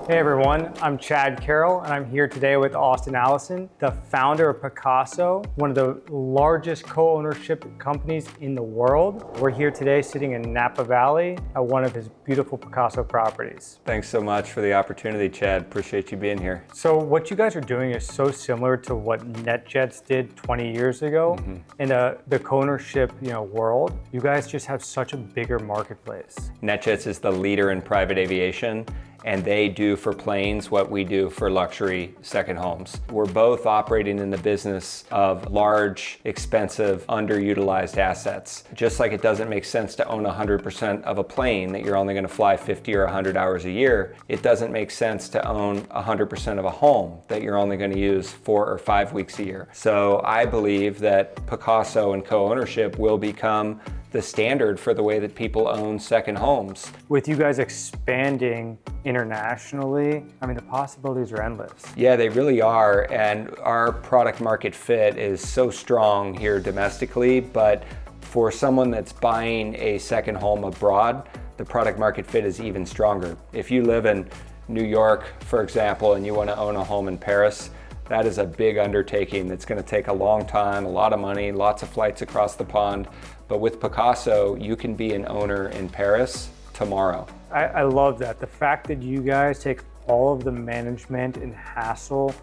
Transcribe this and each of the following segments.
Hey everyone, I'm Chad Carroll and I'm here today with Austin Allison, the founder of Pacaso, one of the largest co-ownership companies in the world. We're here today sitting in Napa Valley at one of his beautiful Pacaso properties. Thanks so much for the opportunity, Chad. Appreciate you being here. So what you guys are doing is so similar to what NetJets did 20 years ago in the co-ownership world. You guys just have such a bigger marketplace. NetJets is the leader in private aviation, and they do for planes what we do for luxury second homes. We're both operating in the business of large, expensive, underutilized assets. Just like it doesn't make sense to own 100% of a plane that you're only going to fly 50 or 100 hours a year, it doesn't make sense to own 100% of a home that you're only going to use 4 or 5 weeks a year. So I believe that Pacaso and co-ownership will become the standard for the way that people own second homes. With you guys expanding internationally, I mean, the possibilities are endless. Yeah, they really are. And our product market fit is so strong here domestically, but for someone that's buying a second home abroad, the product market fit is even stronger. If you live in New York, for example, and you want to own a home in Paris, that is a big undertaking that's going to take a long time, a lot of money, lots of flights across the pond. But with Pacaso, you can be an owner in Paris tomorrow. I love that. The fact that you guys take all of the management and hassle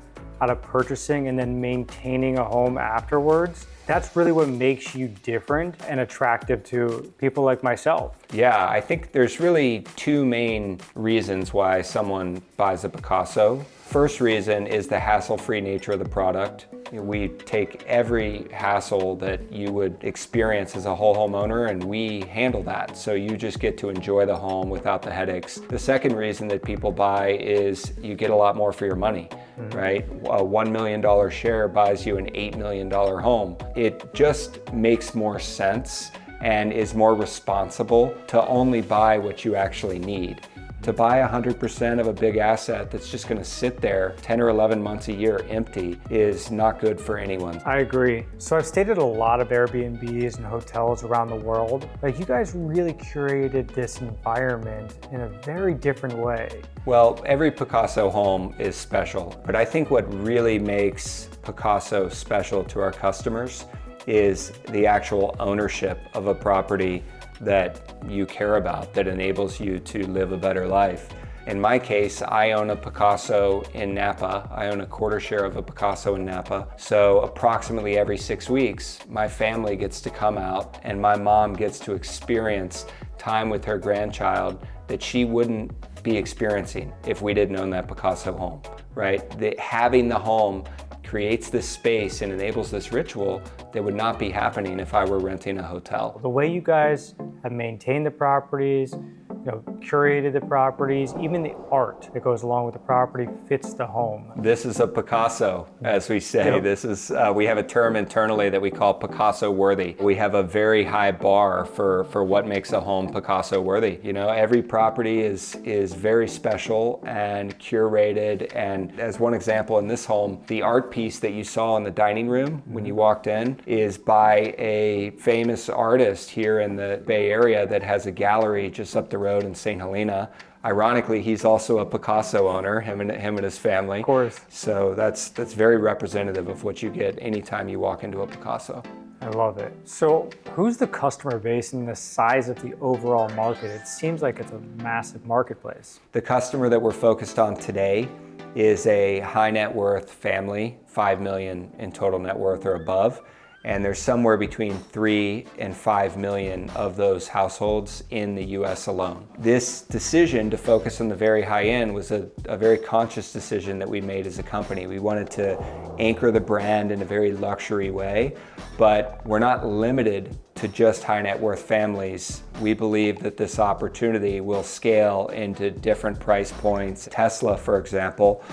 out of purchasing and then maintaining a home afterwards, that's really what makes you different and attractive to people like myself. Yeah, I think there's really two main reasons why someone buys a Pacaso. First reason is the hassle-free nature of the product. We take every hassle that you would experience as a whole homeowner and we handle that. So you just get to enjoy the home without the headaches. The second reason that people buy is you get a lot more for your money, right? A $1 million share buys you an $8 million home. It just makes more sense and is more responsible to only buy what you actually need. To buy 100% of a big asset that's just going to sit there 10 or 11 months a year empty is not good for anyone. I agree. So I've stayed at a lot of Airbnbs and hotels around the world. Like, you guys really curated this environment in a very different way. Well, every Pacaso home is special, but I think what really makes Pacaso special to our customers is the actual ownership of a property that you care about, that enables you to live a better life. In my case, I own a Pacaso in Napa. I own a quarter share of a Pacaso in Napa. So approximately every 6 weeks, my family gets to come out and my mom gets to experience time with her grandchild that she wouldn't be experiencing if we didn't own that Pacaso home, right? Having the home creates this space and enables this ritual that would not be happening if I were renting a hotel. The way you guys have maintained the properties, curated the properties, even the art that goes along with the property fits the home. This is a Pacaso, as we say. Yep. This is, we have a term internally that we call Pacaso worthy. We have a very high bar for what makes a home Pacaso worthy. Every property is very special and curated. And as one example in this home, the art piece that you saw in the dining room when you walked in is by a famous artist here in the Bay Area that has a gallery just up the road in St. Helena. Ironically, he's also a Pacaso owner, him and his family. Of course. So that's very representative of what you get anytime you walk into a Pacaso. I love it. So who's the customer base and the size of the overall market? It seems like it's a massive marketplace. The customer that we're focused on today is a high net worth family, 5 million in total net worth or above. And there's somewhere between 3 and 5 million of those households in the US alone. This decision to focus on the very high end was a very conscious decision that we made as a company. We wanted to anchor the brand in a very luxury way, but we're not limited to just high net worth families. We believe that this opportunity will scale into different price points. Tesla, for example,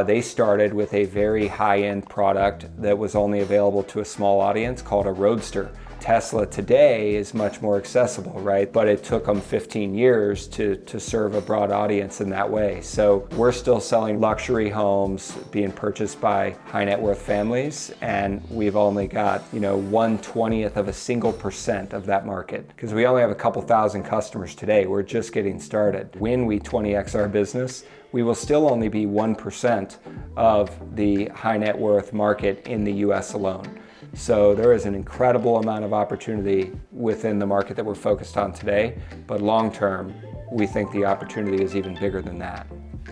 they started with a very high-end product that was only available to a small audience called a Roadster. Tesla today is much more accessible, right? But it took them 15 years to serve a broad audience in that way. So we're still selling luxury homes being purchased by high net worth families, and we've only got 1/20th of a single % of that market, because we only have a couple thousand customers today. We're just getting started. When we 20x our business, we will still only be 1% of the high net worth market in the US alone. So there is an incredible amount of opportunity within the market that we're focused on today, but long term, we think the opportunity is even bigger than that.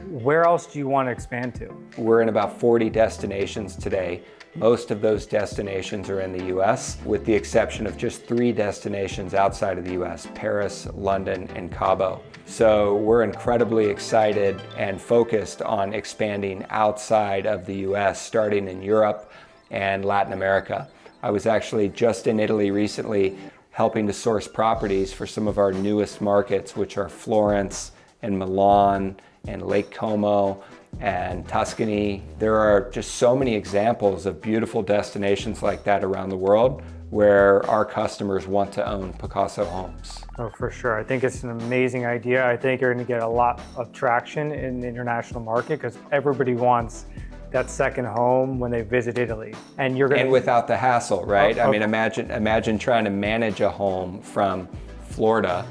Where else do you want to expand to? We're in about 40 destinations today. Most of those destinations are in the US, with the exception of just 3 destinations outside of the US, Paris, London, and Cabo. So we're incredibly excited and focused on expanding outside of the US, starting in Europe and Latin America. I was actually just in Italy recently helping to source properties for some of our newest markets, which are Florence and Milan and Lake Como and Tuscany. There are just so many examples of beautiful destinations like that around the world where our customers want to own Pacaso homes. Oh, for sure. I think it's an amazing idea. I think you're going to get a lot of traction in the international market because everybody wants that second home when they visit Italy. And you're going And without the hassle, right? Oh, I mean, imagine trying to manage a home from Florida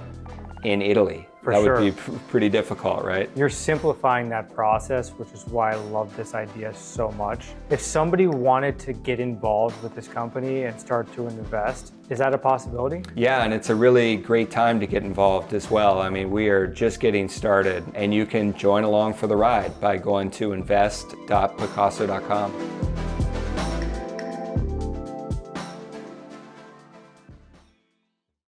in Italy. That would be pretty difficult, right? You're simplifying that process, which is why I love this idea so much. If somebody wanted to get involved with this company and start to invest, is that a possibility? Yeah, and it's a really great time to get involved as well. I mean, we are just getting started, and you can join along for the ride by going to invest.pacaso.com.